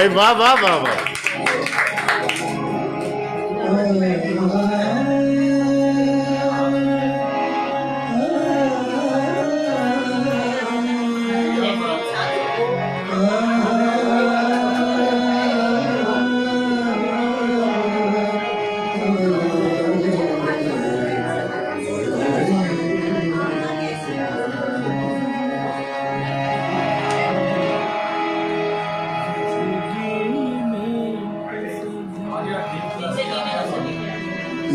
भाई वाह वाह वाह वाह।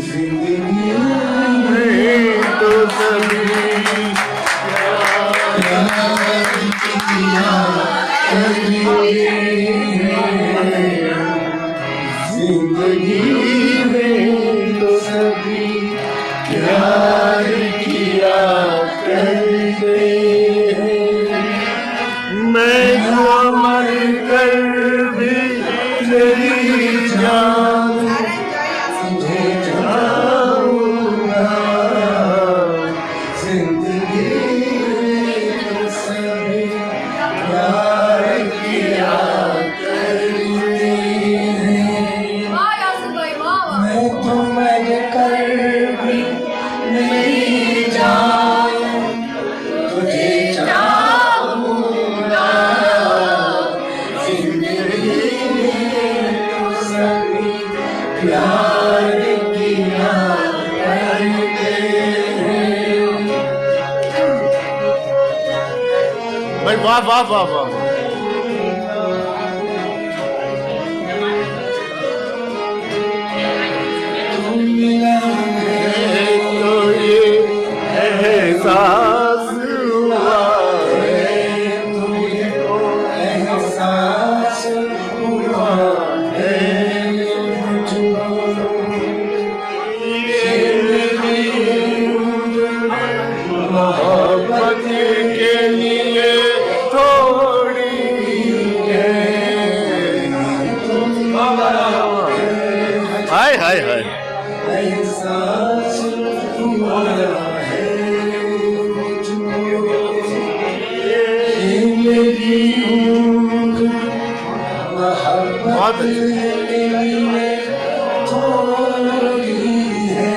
जिंदगी में तो सभी जिंदगी में तो सभी प्यार किया करते हैं। मैं जो मर कर भी तेरी जान प्यार किया करते हैं। भाई वाह वाह वाह वाह। तो ये एहसास हुआ है, तुझको एहसास हुआ है। मोहब्बत के लिए थोड़ी है। हाय हाय हाय। एहसास हुआ है मेरी मोहब्बत के लिए थोड़ी है।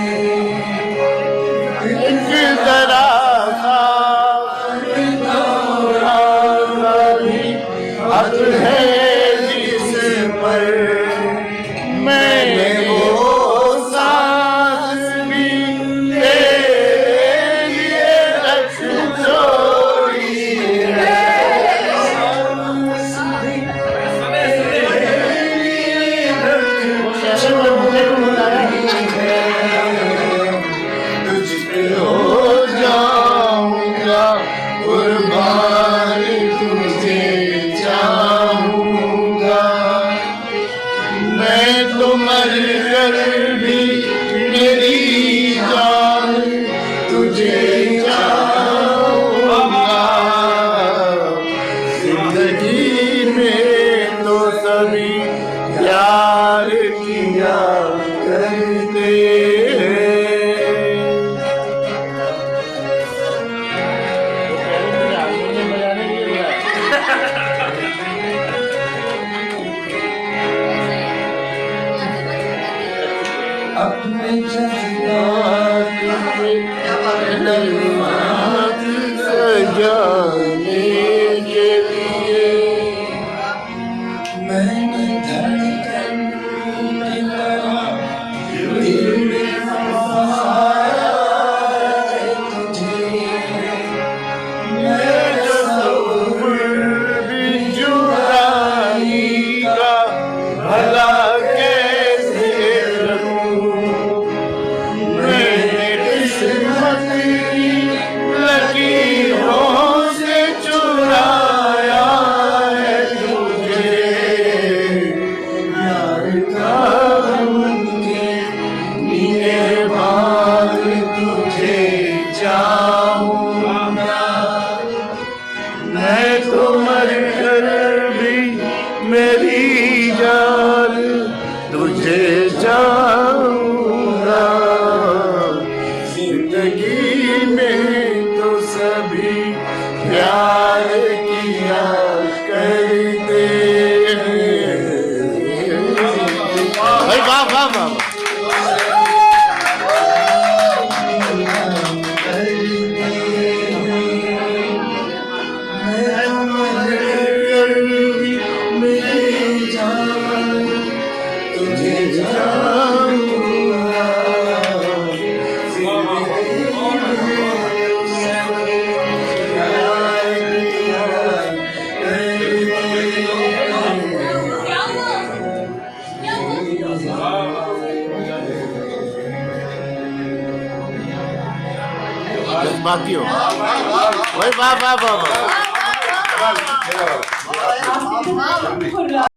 हक है जिस पर मैंने वो सांस भी तेरे लिए रख छोड़ी है। तुझ पे हो जाऊंगा कुर्बान, तुझे चाहूंगा मैं तो मर कर भी मेरी जान तुझे चाहूंगा। जिंदगी में तो सभी प्यार किया करते हैं। अपने जज्बात सजाने के लिए मैंने धड़कन की तरह दिल में बसाया है तुझे। मैं तस्वीर भी जुदाई का भला लकीरों से चुराया है तुझे। प्यार का उनके निभाग तुझे चाहूंगा मैं तो मर कर भी मेरी जान तुझे चाहूंगा। जिंदगी में तो सभी प्यार किया करते हैं। જज्बातियों भाई वाह वाह वाह वाह